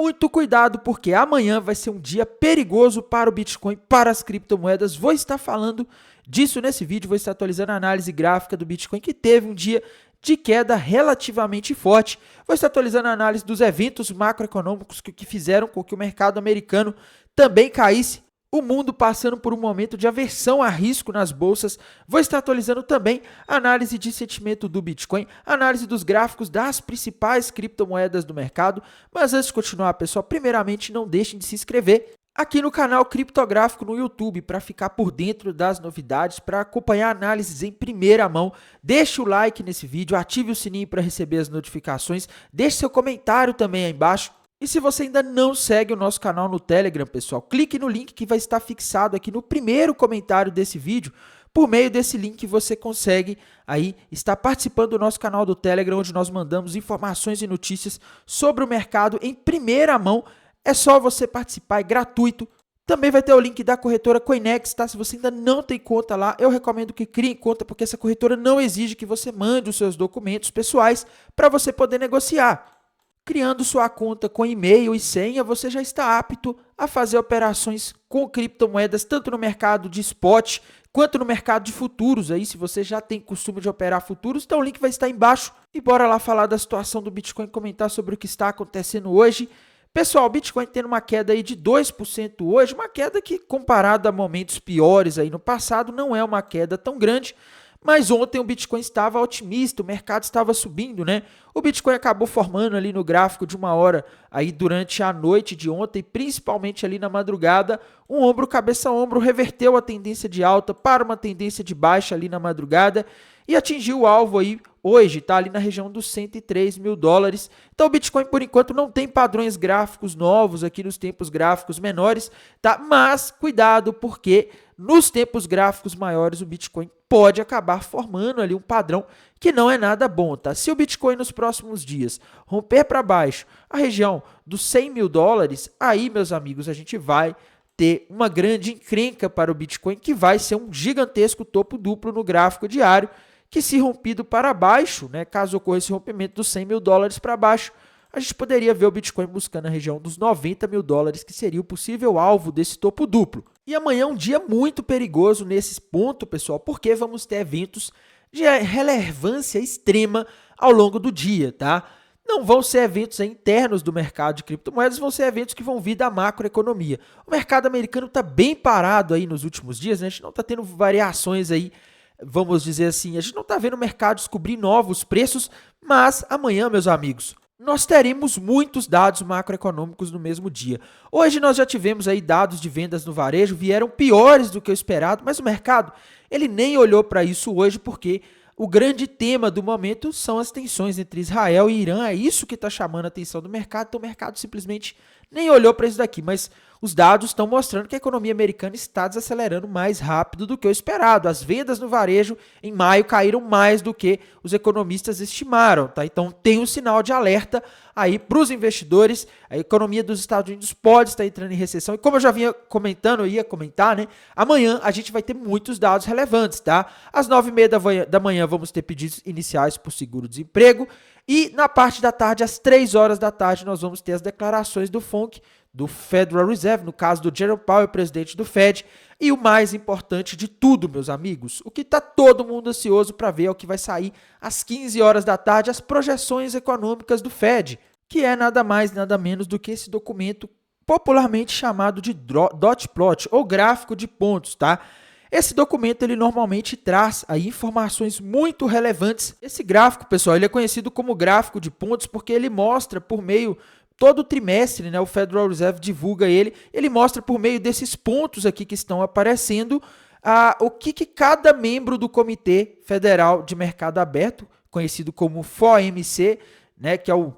muito cuidado, porque amanhã vai ser um dia perigoso para o Bitcoin, para as criptomoedas. Vou estar falando disso nesse vídeo, vou estar atualizando a análise gráfica do Bitcoin, que teve um dia de queda relativamente forte. Vou estar atualizando a análise dos eventos macroeconômicos que fizeram com que o mercado americano também caísse. O mundo passando por um momento de aversão a risco nas bolsas. Vou estar atualizando também a análise de sentimento do Bitcoin, análise dos gráficos das principais criptomoedas do mercado. Mas antes de continuar, pessoal, primeiramente não deixem de se inscrever aqui no canal Criptográfico no YouTube para ficar por dentro das novidades, para acompanhar análises em primeira mão. Deixe o like nesse vídeo, ative o sininho para receber as notificações, deixe seu comentário também aí embaixo. E se você ainda não segue o nosso canal no Telegram, pessoal, clique no link que vai estar fixado aqui no primeiro comentário desse vídeo. Por meio desse link você consegue aí estar participando do nosso canal do Telegram, onde nós mandamos informações e notícias sobre o mercado em primeira mão. É só você participar, é gratuito. Também vai ter o link da corretora Coinex, tá? Se você ainda não tem conta lá, eu recomendo que crie conta, porque essa corretora não exige que você mande os seus documentos pessoais para você poder negociar. Criando sua conta com e-mail e senha, você já está apto a fazer operações com criptomoedas, tanto no mercado de spot, quanto no mercado de futuros. Aí, se você já tem costume de operar futuros, então o link vai estar embaixo. E bora lá falar da situação do Bitcoin, comentar sobre o que está acontecendo hoje. Pessoal, o Bitcoin tendo uma queda aí de 2% hoje, uma queda que, comparado a momentos piores aí no passado, não é uma queda tão grande. Mas ontem o Bitcoin estava otimista, o mercado estava subindo, né? O Bitcoin acabou formando ali no gráfico de uma hora aí durante a noite de ontem, principalmente ali na madrugada, um ombro, cabeça ombro, reverteu a tendência de alta para uma tendência de baixa ali na madrugada e atingiu o alvo aí hoje, tá ali na região dos 103 mil dólares. Então o Bitcoin por enquanto não tem padrões gráficos novos aqui nos tempos gráficos menores, tá? Mas cuidado, porque nos tempos gráficos maiores o Bitcoin pode acabar formando ali um padrão que não é nada bom, tá? Se o Bitcoin nos próximos dias romper para baixo a região dos 100 mil dólares, aí, meus amigos, a gente vai ter uma grande encrenca para o Bitcoin, que vai ser um gigantesco topo duplo no gráfico diário, que se rompido para baixo, né, caso ocorra esse rompimento dos 100 mil dólares para baixo, a gente poderia ver o Bitcoin buscando a região dos 90 mil dólares, que seria o possível alvo desse topo duplo. E amanhã é um dia muito perigoso nesse ponto, pessoal, porque vamos ter eventos de relevância extrema ao longo do dia, tá? Não vão ser eventos internos do mercado de criptomoedas, vão ser eventos que vão vir da macroeconomia. O mercado americano está bem parado aí nos últimos dias, né? A gente não está tendo variações aí, vamos dizer assim, a gente não está vendo o mercado descobrir novos preços, mas amanhã, meus amigos, nós teremos muitos dados macroeconômicos no mesmo dia. Hoje nós já tivemos aí dados de vendas no varejo, vieram piores do que o esperado, mas o mercado ele nem olhou para isso hoje, porque o grande tema do momento são as tensões entre Israel e Irã, é isso que está chamando a atenção do mercado, então o mercado simplesmente nem olhou para isso daqui, mas os dados estão mostrando que a economia americana está desacelerando mais rápido do que o esperado. As vendas no varejo em maio caíram mais do que os economistas estimaram, tá? Então tem um sinal de alerta aí para os investidores. A economia dos Estados Unidos pode estar entrando em recessão e, como eu já vinha comentando, eu ia comentar, né? Amanhã a gente vai ter muitos dados relevantes, tá? Às 9h30 da manhã vamos ter pedidos iniciais por seguro-desemprego e na parte da tarde, às 3 horas da tarde, nós vamos ter as declarações do FONC, do Federal Reserve, no caso do Jerome Powell, presidente do Fed. E o mais importante de tudo, meus amigos, o que está todo mundo ansioso para ver é o que vai sair às 15 horas da tarde, as projeções econômicas do Fed, que é nada mais, nada menos do que esse documento popularmente chamado de dot plot, ou gráfico de pontos, tá? Esse documento, ele normalmente traz aí informações muito relevantes. Esse gráfico, pessoal, ele é conhecido como gráfico de pontos porque ele mostra por meio todo trimestre, né, o Federal Reserve divulga ele mostra por meio desses pontos aqui que estão aparecendo o que cada membro do Comitê Federal de Mercado Aberto, conhecido como FOMC, né, que é o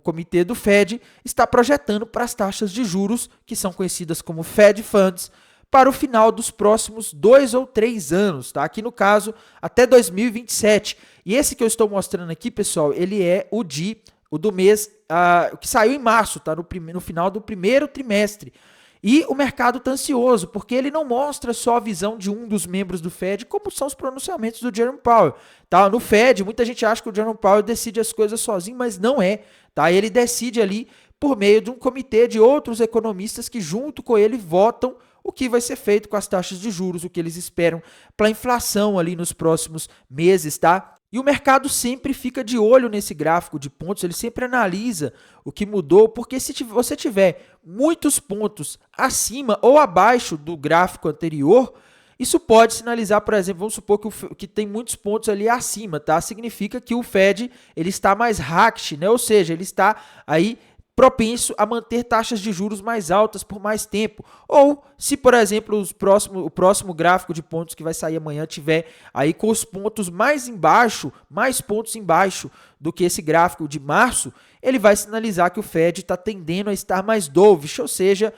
comitê do Fed, está projetando para as taxas de juros, que são conhecidas como Fed Funds, para o final dos próximos 2 ou 3 anos, tá? Aqui no caso, até 2027. E esse que eu estou mostrando aqui, pessoal, ele é o do mês que saiu em março, tá? No final do primeiro trimestre. E o mercado está ansioso, porque ele não mostra só a visão de um dos membros do Fed, como são os pronunciamentos do Jerome Powell. Tá? No Fed, muita gente acha que o Jerome Powell decide as coisas sozinho, mas não é. Tá? Ele decide ali por meio de um comitê de outros economistas que junto com ele votam o que vai ser feito com as taxas de juros, o que eles esperam para a inflação ali nos próximos meses, tá? E o mercado sempre fica de olho nesse gráfico de pontos, ele sempre analisa o que mudou, porque se você tiver muitos pontos acima ou abaixo do gráfico anterior, isso pode sinalizar, por exemplo, vamos supor que tem muitos pontos ali acima, tá? Significa que o Fed ele está mais hawkish, né? Ou seja, ele está aí propenso a manter taxas de juros mais altas por mais tempo. Ou se, por exemplo, o próximo gráfico de pontos que vai sair amanhã tiver aí com os pontos mais embaixo, mais pontos embaixo do que esse gráfico de março, ele vai sinalizar que o Fed está tendendo a estar mais dovish, ou seja,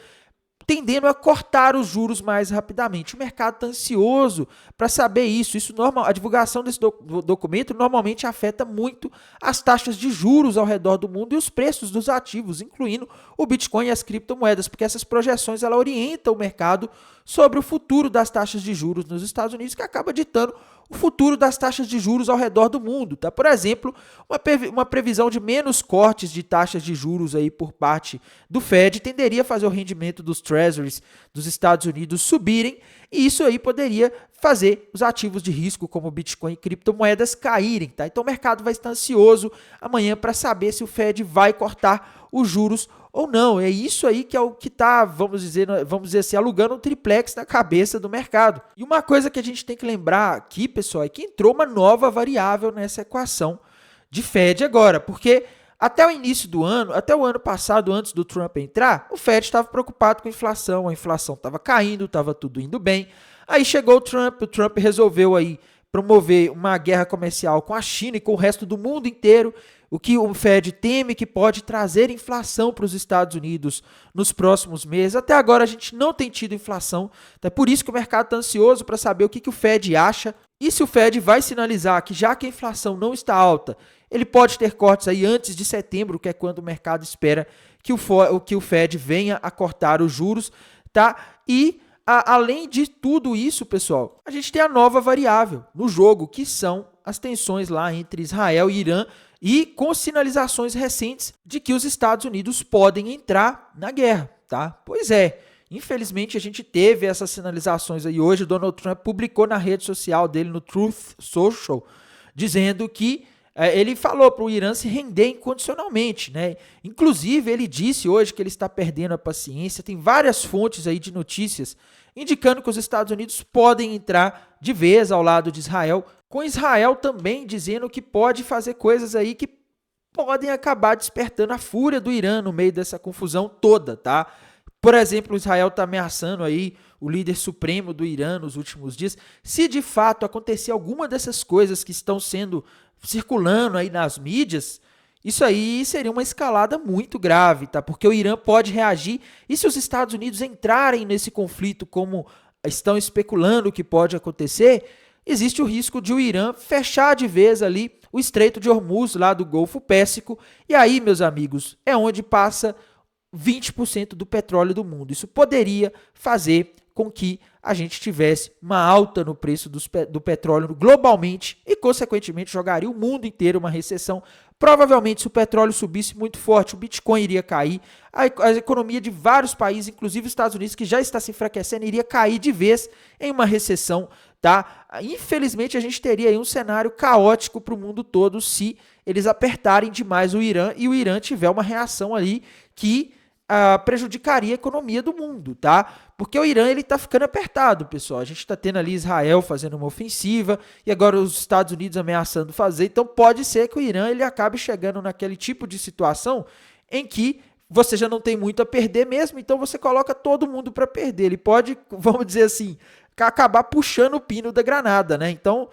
tendendo a cortar os juros mais rapidamente. O mercado está ansioso para saber isso. A divulgação desse documento normalmente afeta muito as taxas de juros ao redor do mundo e os preços dos ativos, incluindo o Bitcoin e as criptomoedas, porque essas projeções ela orientam o mercado sobre o futuro das taxas de juros nos Estados Unidos, que acaba ditando o futuro das taxas de juros ao redor do mundo, tá? Por exemplo, uma previsão de menos cortes de taxas de juros aí por parte do Fed tenderia a fazer o rendimento dos Treasuries dos Estados Unidos subirem, e isso aí poderia fazer os ativos de risco como Bitcoin e criptomoedas caírem, tá? Então o mercado vai estar ansioso amanhã para saber se o Fed vai cortar os juros ou não. É isso aí que é o que está, vamos dizer assim, alugando um triplex na cabeça do mercado. E uma coisa que a gente tem que lembrar aqui, pessoal, é que entrou uma nova variável nessa equação de Fed agora, porque até o início do ano, até o ano passado, antes do Trump entrar, o Fed estava preocupado com a inflação estava caindo, estava tudo indo bem. Aí chegou o Trump resolveu aí promover uma guerra comercial com a China e com o resto do mundo inteiro, o que o Fed teme que pode trazer inflação para os Estados Unidos nos próximos meses. Até agora a gente não tem tido inflação, é por isso que o mercado está ansioso para saber o que o Fed acha e se o Fed vai sinalizar que já que a inflação não está alta, ele pode ter cortes aí antes de setembro, que é quando o mercado espera que o Fed venha a cortar os juros, tá? E além de tudo isso, pessoal, a gente tem a nova variável no jogo, que são as tensões lá entre Israel e Irã, e com sinalizações recentes de que os Estados Unidos podem entrar na guerra, tá? Pois é, infelizmente a gente teve essas sinalizações aí hoje. O Donald Trump publicou na rede social dele, no Truth Social, dizendo que ele falou para o Irã se render incondicionalmente, né? Inclusive, ele disse hoje que ele está perdendo a paciência. Tem várias fontes aí de notícias indicando que os Estados Unidos podem entrar de vez ao lado de Israel, com Israel também dizendo que pode fazer coisas aí que podem acabar despertando a fúria do Irã no meio dessa confusão toda, tá? Por exemplo, Israel está ameaçando aí o líder supremo do Irã nos últimos dias. Se de fato acontecer alguma dessas coisas que estão sendo circulando aí nas mídias, isso aí seria uma escalada muito grave, tá? Porque o Irã pode reagir, e se os Estados Unidos entrarem nesse conflito como estão especulando que pode acontecer, existe o risco de o Irã fechar de vez ali o Estreito de Hormuz, lá do Golfo Pérsico, e aí, meus amigos, é onde passa 20% do petróleo do mundo. Isso poderia fazer com que a gente tivesse uma alta no preço do petróleo globalmente e, consequentemente, jogaria o mundo inteiro uma recessão. Provavelmente, se o petróleo subisse muito forte, o Bitcoin iria cair, a economia de vários países, inclusive os Estados Unidos, que já está se enfraquecendo, iria cair de vez em uma recessão, tá? Infelizmente, a gente teria aí um cenário caótico para o mundo todo se eles apertarem demais o Irã e o Irã tiver uma reação ali que prejudicaria a economia do mundo, tá? Porque o Irã ele tá ficando apertado, pessoal. A gente está tendo ali Israel fazendo uma ofensiva e agora os Estados Unidos ameaçando fazer. Então pode ser que o Irã ele acabe chegando naquele tipo de situação em que você já não tem muito a perder mesmo, então você coloca todo mundo para perder. Ele pode, vamos dizer assim, acabar puxando o pino da granada, né? Então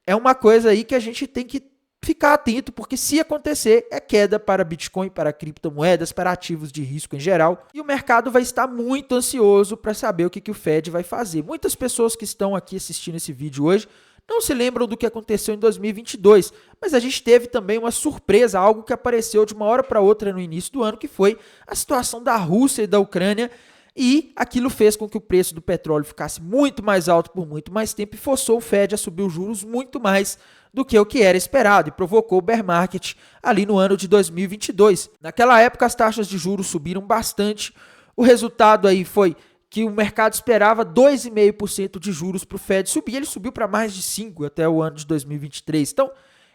é uma coisa aí que a gente tem que ficar atento, porque se acontecer, é queda para Bitcoin, para criptomoedas, para ativos de risco em geral. E o mercado vai estar muito ansioso para saber o que o Fed vai fazer. Muitas pessoas que estão aqui assistindo esse vídeo hoje não se lembram do que aconteceu em 2022, mas a gente teve também uma surpresa, algo que apareceu de uma hora para outra no início do ano, que foi a situação da Rússia e da Ucrânia E aquilo fez com que o preço do petróleo ficasse muito mais alto por muito mais tempo e forçou o Fed a subir os juros muito mais do que o que era esperado e provocou o bear market ali no ano de 2022. Naquela época as taxas de juros subiram bastante, o resultado aí foi que o mercado esperava 2,5% de juros para o Fed subir, ele subiu para mais de 5% até o ano de 2023. Então,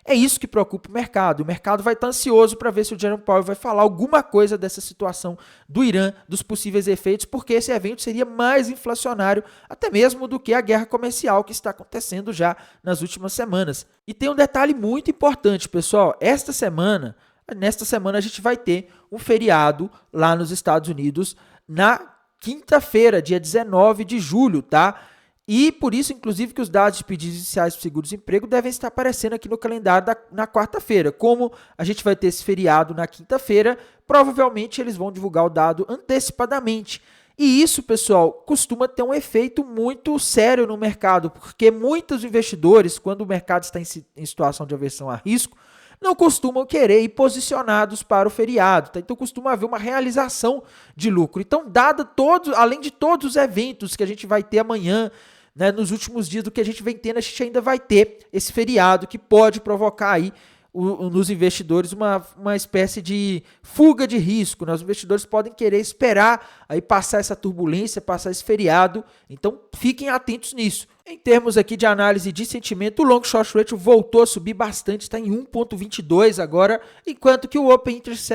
é isso que preocupa o mercado. O mercado vai estar ansioso para ver se o Jerome Powell vai falar alguma coisa dessa situação do Irã, dos possíveis efeitos, porque esse evento seria mais inflacionário até mesmo do que a guerra comercial que está acontecendo já nas últimas semanas. E tem um detalhe muito importante, pessoal. Nesta semana a gente vai ter um feriado lá nos Estados Unidos na quinta-feira, dia 19 de julho, tá? E por isso, inclusive, que os dados de pedidos iniciais de seguro-desemprego devem estar aparecendo aqui no calendário na quarta-feira. Como a gente vai ter esse feriado na quinta-feira, provavelmente eles vão divulgar o dado antecipadamente. E isso, pessoal, costuma ter um efeito muito sério no mercado, porque muitos investidores, quando o mercado está em situação de aversão a risco, não costumam querer ir posicionados para o feriado, tá? Então costuma haver uma realização de lucro. Então, além de todos os eventos que a gente vai ter amanhã, né, nos últimos dias do que a gente vem tendo, a gente ainda vai ter esse feriado que pode provocar aí nos investidores uma espécie de fuga de risco, né? Os investidores podem querer esperar aí passar essa turbulência, passar esse feriado, então fiquem atentos nisso. Em termos aqui de análise de sentimento, o long short ratio voltou a subir bastante, está em 1,22 agora, enquanto que o open interest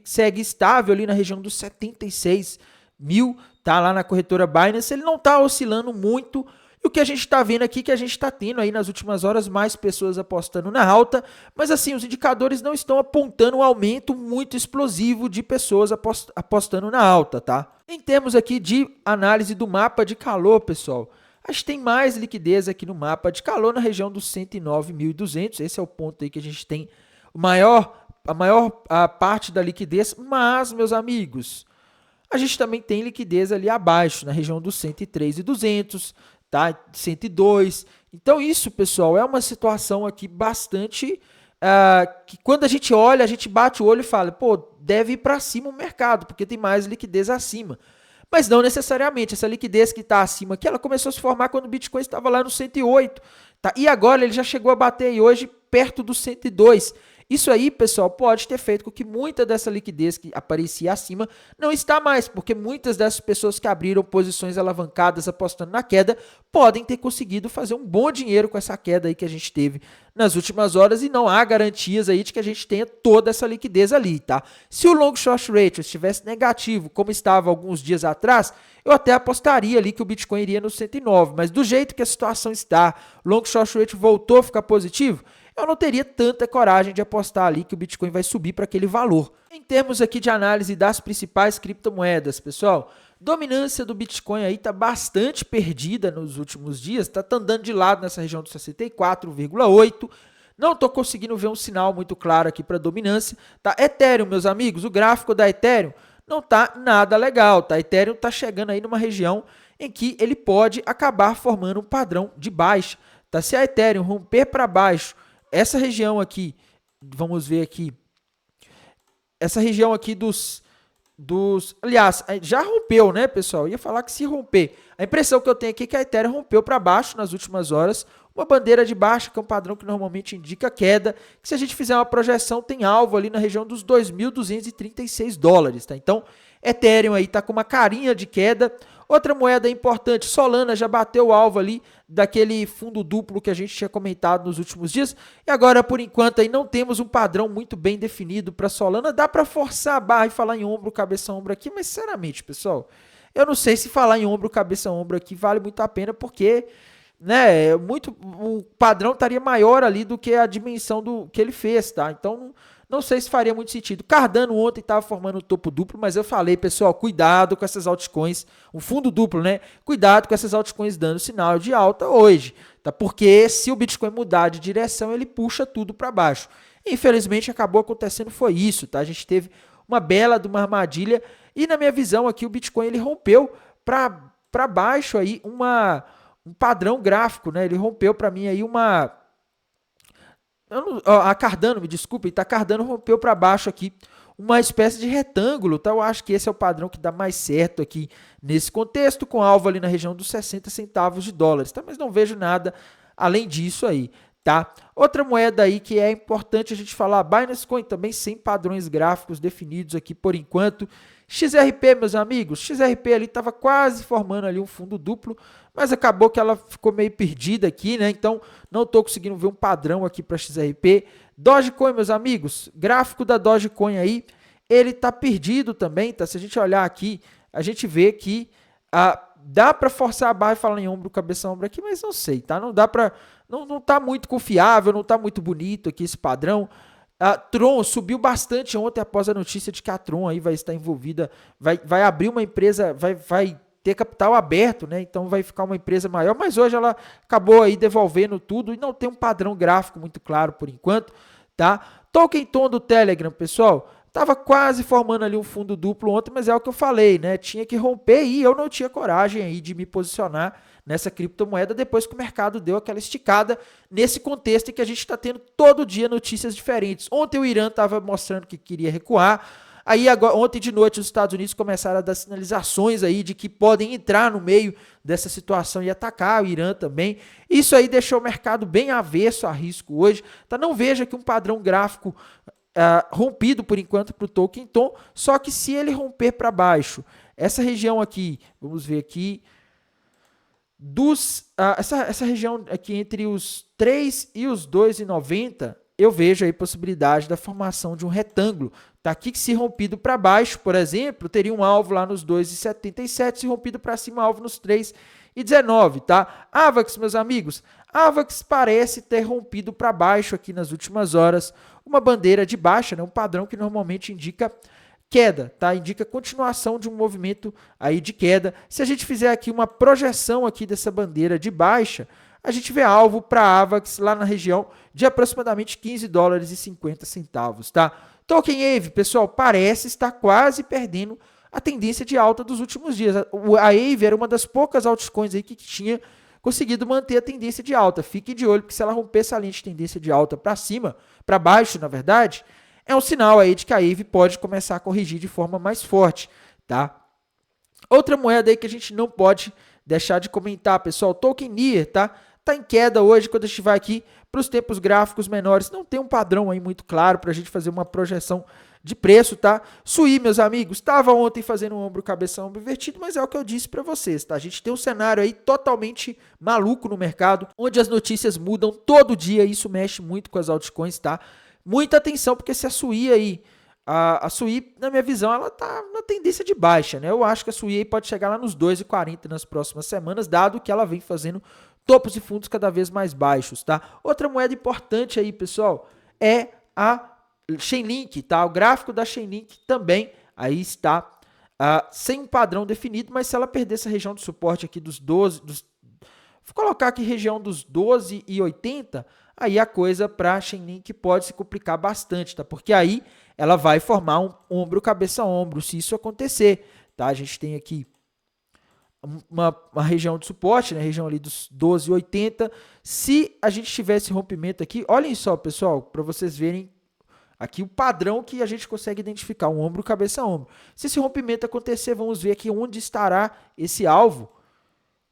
segue estável ali na região dos 76 mil, tá lá na corretora Binance, ele não está oscilando muito. E o que a gente está vendo aqui, que a gente está tendo aí nas últimas horas mais pessoas apostando na alta, mas assim, os indicadores não estão apontando um aumento muito explosivo de pessoas apostando na alta, tá? Em termos aqui de análise do mapa de calor, pessoal, a gente tem mais liquidez aqui no mapa de calor na região dos 109.200, esse é o ponto aí que a gente tem a maior parte da liquidez, mas, meus amigos, a gente também tem liquidez ali abaixo, na região dos 103.200, tá? 102. Então isso, pessoal, é uma situação aqui bastante que quando a gente olha, a gente bate o olho e fala, pô, deve ir para cima o mercado, porque tem mais liquidez acima. Mas não necessariamente, essa liquidez que está acima aqui, ela começou a se formar quando o Bitcoin estava lá no 108, tá? E agora ele já chegou a bater aí hoje perto do 102. Isso aí, pessoal, pode ter feito com que muita dessa liquidez que aparecia acima não está mais, porque muitas dessas pessoas que abriram posições alavancadas apostando na queda podem ter conseguido fazer um bom dinheiro com essa queda aí que a gente teve nas últimas horas e não há garantias aí de que a gente tenha toda essa liquidez ali, tá? Se o long short ratio estivesse negativo, como estava alguns dias atrás, eu até apostaria ali que o Bitcoin iria no 109, mas do jeito que a situação está, o long short ratio voltou a ficar positivo, eu não teria tanta coragem de apostar ali que o Bitcoin vai subir para aquele valor. Em termos aqui de análise das principais criptomoedas, pessoal, dominância do Bitcoin aí está bastante perdida nos últimos dias, está andando de lado nessa região dos 64,8%. Não estou conseguindo ver um sinal muito claro aqui para dominância. Tá? Ethereum, meus amigos, o gráfico da Ethereum não está nada legal. Tá? Ethereum está chegando aí numa região em que ele pode acabar formando um padrão de baixa. Tá? Se a Ethereum romper para baixo, essa região aqui, vamos ver aqui, essa região aqui aliás, já rompeu, né, pessoal? Eu ia falar que se romper. A impressão que eu tenho aqui é que a Ethereum rompeu para baixo nas últimas horas, uma bandeira de baixa, que é um padrão que normalmente indica queda, que se a gente fizer uma projeção, tem alvo ali na região dos 2.236 dólares, tá? Então, Ethereum aí tá com uma carinha de queda. Outra moeda importante, Solana já bateu o alvo ali daquele fundo duplo que a gente tinha comentado nos últimos dias. E agora, por enquanto, aí não temos um padrão muito bem definido para Solana. Dá para forçar a barra e falar em ombro, cabeça, ombro aqui, mas sinceramente, pessoal, eu não sei se falar em ombro, cabeça, ombro aqui vale muito a pena, porque né, o padrão estaria maior ali do que a dimensão do que ele fez, tá? Então, não sei se faria muito sentido. Cardano ontem estava formando um topo duplo, mas eu falei, pessoal, cuidado com essas altcoins, um fundo duplo, né? Cuidado com essas altcoins dando sinal de alta hoje, tá? Porque se o Bitcoin mudar de direção, ele puxa tudo para baixo. Infelizmente, acabou acontecendo, foi isso, tá? A gente teve uma bela de uma armadilha e, na minha visão aqui, o Bitcoin ele rompeu para baixo aí um padrão gráfico, né? Ele rompeu para mim aí a Cardano, me desculpe, tá? Cardano rompeu para baixo aqui uma espécie de retângulo, tá? Eu acho que esse é o padrão que dá mais certo aqui nesse contexto, com alvo ali na região dos 60 centavos de dólares, tá? Mas não vejo nada além disso aí, tá? Outra moeda aí que é importante a gente falar, Binance Coin também sem padrões gráficos definidos aqui por enquanto. XRP, meus amigos, XRP ali estava quase formando ali um fundo duplo, mas acabou que ela ficou meio perdida aqui, né? Então não estou conseguindo ver um padrão aqui para XRP. Dogecoin, meus amigos, gráfico da Dogecoin aí, ele está perdido também, tá? Se a gente olhar aqui, a gente vê que dá para forçar a barra e falar em ombro, cabeça, ombro aqui, mas não sei, tá? Não dá para, não tá muito confiável, não tá muito bonito aqui esse padrão. A Tron subiu bastante ontem após a notícia de que a Tron aí vai estar envolvida, vai abrir uma empresa, vai ter capital aberto, né? Então vai ficar uma empresa maior, mas hoje ela acabou aí devolvendo tudo e não tem um padrão gráfico muito claro por enquanto, tá? Token Tom do Telegram, pessoal, tava quase formando ali um fundo duplo ontem, mas é o que eu falei, né? Tinha que romper e eu não tinha coragem aí de me posicionar nessa criptomoeda depois que o mercado deu aquela esticada nesse contexto em que a gente está tendo todo dia notícias diferentes. Ontem o Irã estava mostrando que queria recuar, aí agora, ontem de noite os Estados Unidos começaram a dar sinalizações aí de que podem entrar no meio dessa situação e atacar o Irã também. Isso aí deixou o mercado bem avesso a risco hoje. Tá? Não veja que um padrão gráfico rompido por enquanto para o Token Tom, só que se ele romper para baixo, essa região aqui, vamos ver aqui, essa região aqui entre os 3 e os 2,90, eu vejo aí possibilidade da formação de um retângulo. Tá aqui que se rompido para baixo, por exemplo, teria um alvo lá nos 2,77, se rompido para cima, alvo nos 3,19, tá? AVAX, meus amigos, AVAX parece ter rompido para baixo aqui nas últimas horas, uma bandeira de baixa, né? Um padrão que normalmente indica queda, tá? Indica continuação de um movimento aí de queda. Se a gente fizer aqui uma projeção aqui dessa bandeira de baixa, a gente vê alvo para AVAX lá na região de aproximadamente 15 dólares e 50 centavos, tá? Token Aave, pessoal, parece estar quase perdendo a tendência de alta dos últimos dias. A Aave era uma das poucas altcoins aí que tinha conseguido manter a tendência de alta. Fiquem de olho, porque se ela romper essa linha de tendência de alta para cima, para baixo, na verdade, é um sinal aí de que a Aave pode começar a corrigir de forma mais forte, tá? Outra moeda aí que a gente não pode deixar de comentar, pessoal, Token NIR, tá? Tá em queda hoje, quando a gente vai aqui para os tempos gráficos menores, não tem um padrão aí muito claro para a gente fazer uma projeção de preço, tá? Sui, meus amigos, estava ontem fazendo um ombro, cabeça, ombro invertido, mas é o que eu disse para vocês, tá? A gente tem um cenário aí totalmente maluco no mercado, onde as notícias mudam todo dia, e isso mexe muito com as altcoins, tá? Muita atenção, porque se a Sui aí, a Sui, na minha visão, ela tá na tendência de baixa, né? Eu acho que a Sui aí pode chegar lá nos 2,40 nas próximas semanas, dado que ela vem fazendo topos e fundos cada vez mais baixos, tá? Outra moeda importante aí, pessoal, é a Chainlink, tá? O gráfico da Chainlink também aí está sem um padrão definido, mas se ela perder essa região de suporte aqui dos 12, vou colocar aqui região dos 12,80, aí a coisa para a Chainlink pode se complicar bastante, tá? Porque aí ela vai formar um ombro, cabeça, ombro, se isso acontecer, tá? A gente tem aqui uma região de suporte, né? Região ali dos 12,80. Se a gente tiver esse rompimento aqui, olhem só, pessoal, para vocês verem aqui o padrão que a gente consegue identificar, um ombro, cabeça, ombro. Se esse rompimento acontecer, vamos ver aqui onde estará esse alvo.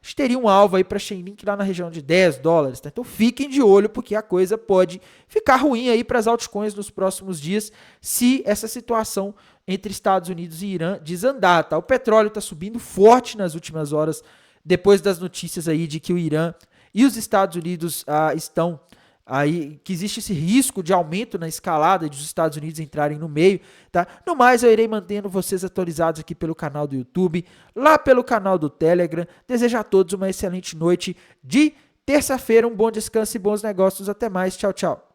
A gente teria um alvo aí para Chainlink lá na região de 10 dólares, tá? Então fiquem de olho, porque a coisa pode ficar ruim aí para as altcoins nos próximos dias, se essa situação entre Estados Unidos e Irã desandar, tá? O petróleo está subindo forte nas últimas horas, depois das notícias aí de que o Irã e os Estados Unidos estão aí, que existe esse risco de aumento na escalada dos Estados Unidos entrarem no meio, tá? No mais, eu irei mantendo vocês atualizados aqui pelo canal do YouTube, lá pelo canal do Telegram. Desejo a todos uma excelente noite de terça-feira, um bom descanso e bons negócios. Até mais, tchau, tchau.